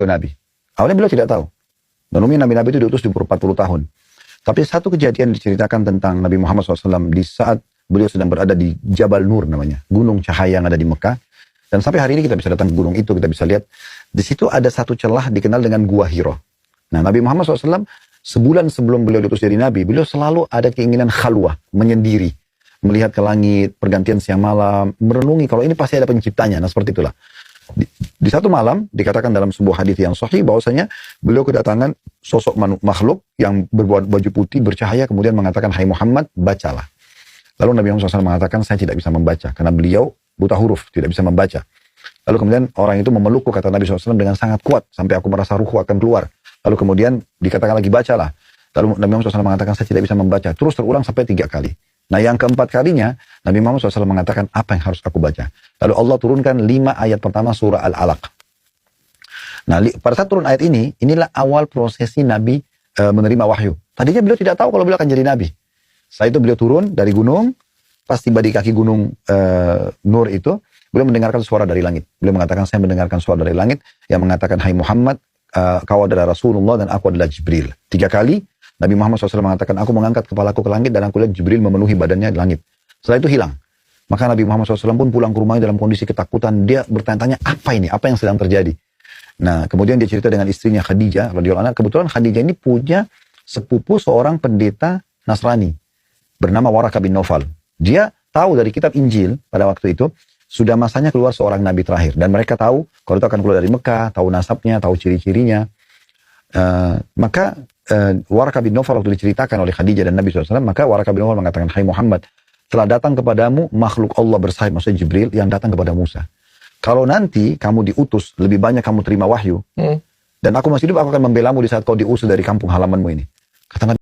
Nabi. Awalnya beliau tidak tahu. Dan umumnya Nabi-Nabi itu diutus di umur 40 tahun. Tapi satu kejadian diceritakan tentang Nabi Muhammad SAW di saat beliau sedang berada di Jabal Nur namanya. Gunung cahaya yang ada di Mekah. Dan sampai hari ini kita bisa datang ke gunung itu, kita bisa lihat. Di situ ada satu celah dikenal dengan Gua Hiro. Nah, Nabi Muhammad SAW sebulan sebelum beliau diutus jadi Nabi, beliau selalu ada keinginan khalwah, menyendiri. Melihat ke langit, pergantian siang malam, merenungi kalau ini pasti ada penciptanya. Nah, seperti itulah. Di satu malam dikatakan dalam sebuah hadis yang sahih bahwasanya beliau kedatangan sosok makhluk yang berbuat baju putih bercahaya kemudian mengatakan, "Hai Muhammad, bacalah." Lalu Nabi Muhammad SAW mengatakan, "Saya tidak bisa membaca karena beliau buta huruf, tidak bisa membaca." Lalu kemudian orang itu memelukku, kata Nabi SAW dengan sangat kuat sampai aku merasa ruhku akan keluar. Lalu kemudian dikatakan lagi, "Bacalah." Lalu Nabi Muhammad SAW mengatakan, "Saya tidak bisa membaca." Terus terulang sampai 3 kali. Nah, yang keempat kalinya, Nabi Muhammad SAW mengatakan, "Apa yang harus aku baca?" Lalu Allah turunkan 5 ayat pertama surah Al-Alaq. Nah, pada saat turun ayat ini, inilah awal prosesi Nabi menerima wahyu. Tadinya beliau tidak tahu kalau beliau akan jadi Nabi. Setelah itu beliau turun dari gunung, pas tiba di kaki gunung Nur itu, beliau mendengarkan suara dari langit. Beliau mengatakan, "Saya mendengarkan suara dari langit yang mengatakan, 'Hai Muhammad, kau adalah Rasulullah dan aku adalah Jibril.'" 3 kali. Nabi Muhammad SAW mengatakan, "Aku mengangkat kepalaku ke langit dan aku lihat Jibril memenuhi badannya di langit." Setelah itu hilang. Maka Nabi Muhammad SAW pun pulang ke rumahnya dalam kondisi ketakutan. Dia bertanya-tanya, apa ini? Apa yang sedang terjadi? Nah, kemudian dia cerita dengan istrinya Khadijah radhiyallahu anha. Kebetulan Khadijah ini punya sepupu seorang pendeta Nasrani bernama Waraqah bin Nawfal. Dia tahu dari kitab Injil pada waktu itu sudah masanya keluar seorang nabi terakhir, dan mereka tahu kalau itu akan keluar dari Mekah, tahu nasabnya, tahu ciri-cirinya. Maka Waraqah bin Nawfal waktu diceritakan oleh Khadijah dan Nabi SAW, maka Waraqah bin Nawfal mengatakan, "Hai Muhammad, telah datang kepadamu makhluk Allah bersayap," maksudnya Jibril, "yang datang kepada Musa. Kalau nanti kamu diutus, lebih banyak kamu terima wahyu, dan aku masih hidup, aku akan membelamu di saat kau diusir dari kampung halamanmu ini." Kata Nabi